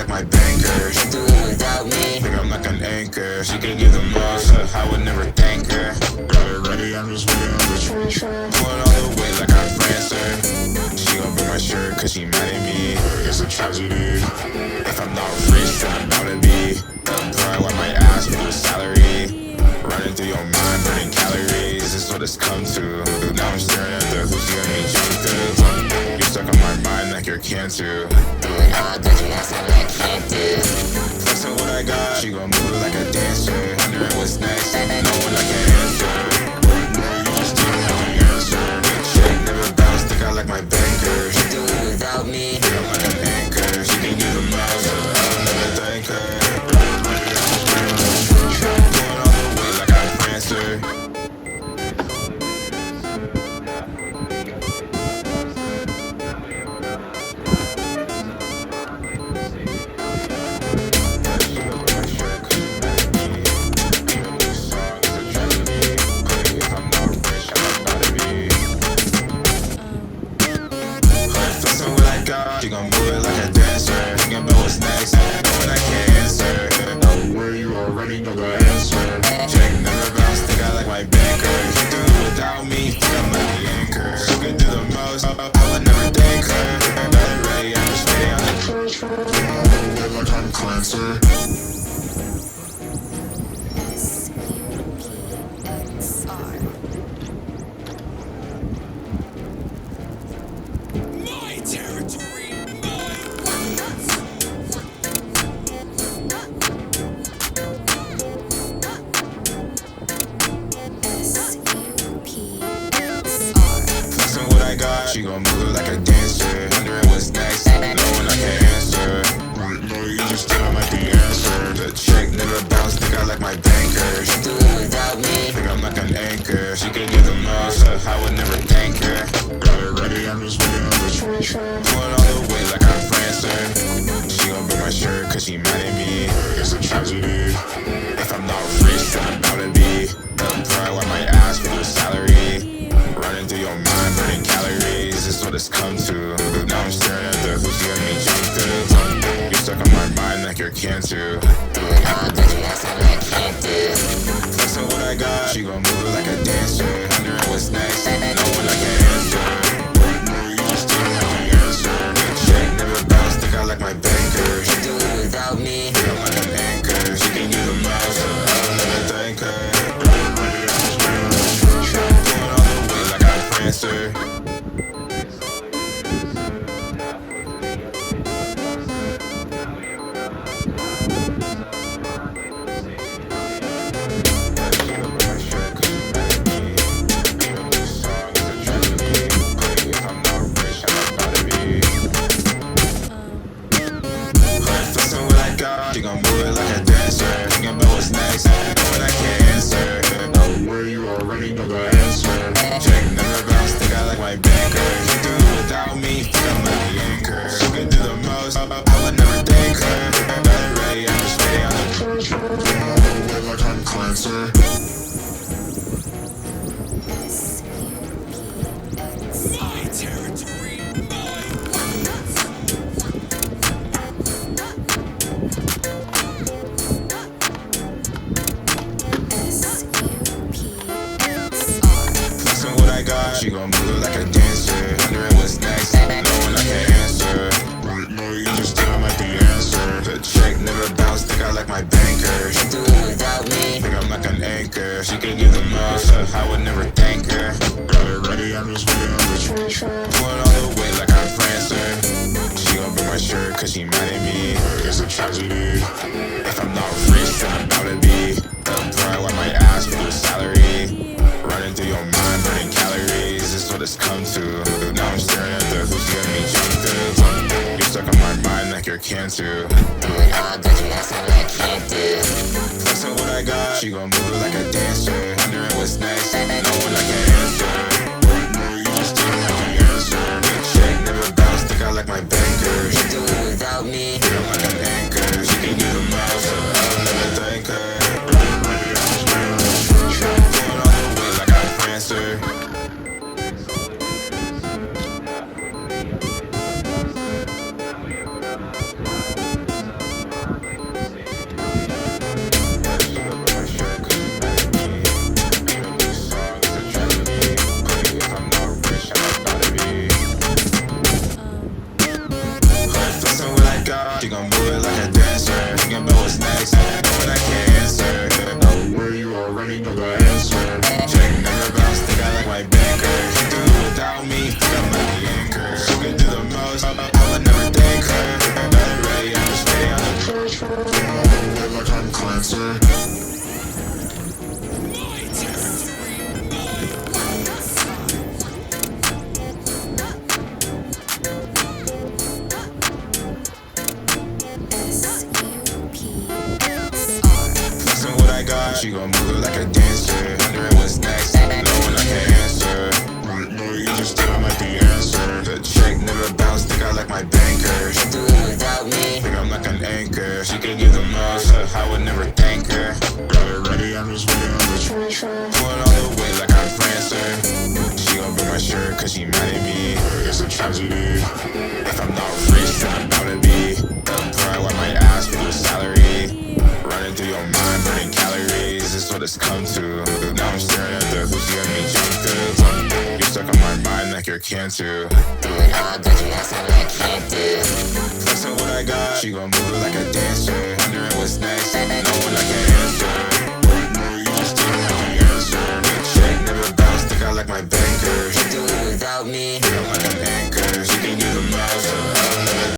like my banker. She do it without me, think I'm like an anchor. She can give the most, I would never thank her. Got it ready, I'm just waiting on the transfer. Going all the way like I'm Prancer. She gon' break my shirt cause she mad at me. It's a tragedy. If I'm not rich, then I'm bound to be. Bro, I want my ass for the salary. Running through your mind, burning calories. This is what it's come to. Now I'm staring at the who's gonna be jumped through. You're stuck on my mind like you're cancer. Doing all dirty, that's all I can't do. Flexing what I got, she gon' move like a dancer. Wondering what's next, no one I can answer. You just didn't have the answer. Good chick, never bounce, think I like my banker. She do it without me, think I'm like an anchor. She can give the most, I'll never thank her. Going all the way like I'm Prancer. She gon' move it like a dancer. Thinking about what's next, knowing I can't answer. Know where you already know the answer. Check never bounce, think I like my banker. She do it without me, think I'm like the anchor. She can do the most, I would never thank her. Got it ready, I'm just waiting on the transfer. Like I'm Clancer. She gon' move like a dancer. Wondering what's next, knowing I can't answer. Right, no, you just don't like the answer. The chick never bounce, think I like my banker. She do it without me, think I'm like an anchor. She can give the most, I would never thank her. Got it ready, I'm just waiting on the transfer. Going all the way like I'm Prancer. She gon' break my shirt cause she mad at me. It's a tragedy. If I'm not rich, then I'm bound to be. Bro, I want my ass for the salary. Running through your mind, burning calories. This is what it's come to. Now I'm staring at the who's gonna be jumped through. You're stuck on my mind like you're cancer. Doing all dirty, that's all I can't do. Flexing what I got, she gon' move it like a dancer. Wondering what's next, no one I can answer. You just didn't have the answer. Good chick, never bounce, think I like my banker. She do it without me, think I'm like an anchor. She can give the most, I'll never thank her. Answer. She gon' move it like a dancer. Thinking about what's next, knowing I can't answer. Know where you already know the answer. Check never bounce, think I like my banker. She do it without me, think I'm like the anchor. She can do the most, I would never thank her. Got it ready, I'm just waiting on the transfer. Like I'm Clancer. My territory, she gon' move like a dancer. Wondering what's next, knowing I can't answer. Right, no, you just don't like the answer. The chick never bounce, think I like my banker. She do it without me, think I'm like an anchor. She can give the most, I would never thank her. Got it ready, I'm just waiting on the transfer. Going all the way like I'm Prancer. She gon' break my shirt cause she mad at me. It's a tragedy. If I'm not rich, then I'm bound to be. Bro, I want my ass for the salary. Running through your mind, burning calories. This is what it's come to. Now I'm staring at the who's gonna be jumped through. You're stuck on my mind like you're cancer. Doing all dirty, that's all I can't do. Flexing what I got, she gon' move it like a dancer. Wondering what's next, knowing I can't answer. You just didn't have the answer. Good chick, never bounce, think I like my banker. She do it without me, think I'm like an anchor. She can give the most, I'll never thank her. Answer. like a dancer. Thinking about what's next, knowing I can't answer. Know where you already know the answer. Check never bounce, think I like my banker. She do it without me, think I'm like the anchor. She can do the most, I would never thank her. Not ready, I'm just waiting on the church. Like I'm Clancy. She gon' move it like a dancer. Wondering what's next, knowing I can't answer. Right, no, you just think I'm like the answer. The check never bounce, think I like my banker. She do it without me, think I'm like an anchor. She can give the most, I would never thank her. Got it ready, I'm just waiting on the transfer. Going all the way like I'm Prancer. She gon' break my shirt cause she mad at me. It's a tragedy. If I'm not rich, then I'm bound to be. Pride while my ass for your salary. Running through your mind, burning calories. This is what it's come to. Now I'm staring at the hoops you got me jumped through. You're stuck on my mind like you're cancer. Doing all that you ask, I'm like can't do. Flexing what I got, she gon' move it like a dancer. Wondering what's next, knowing I can't answer. Right now, you just didn't have the answer. Check never bounce, think I like my banker. She do it without me.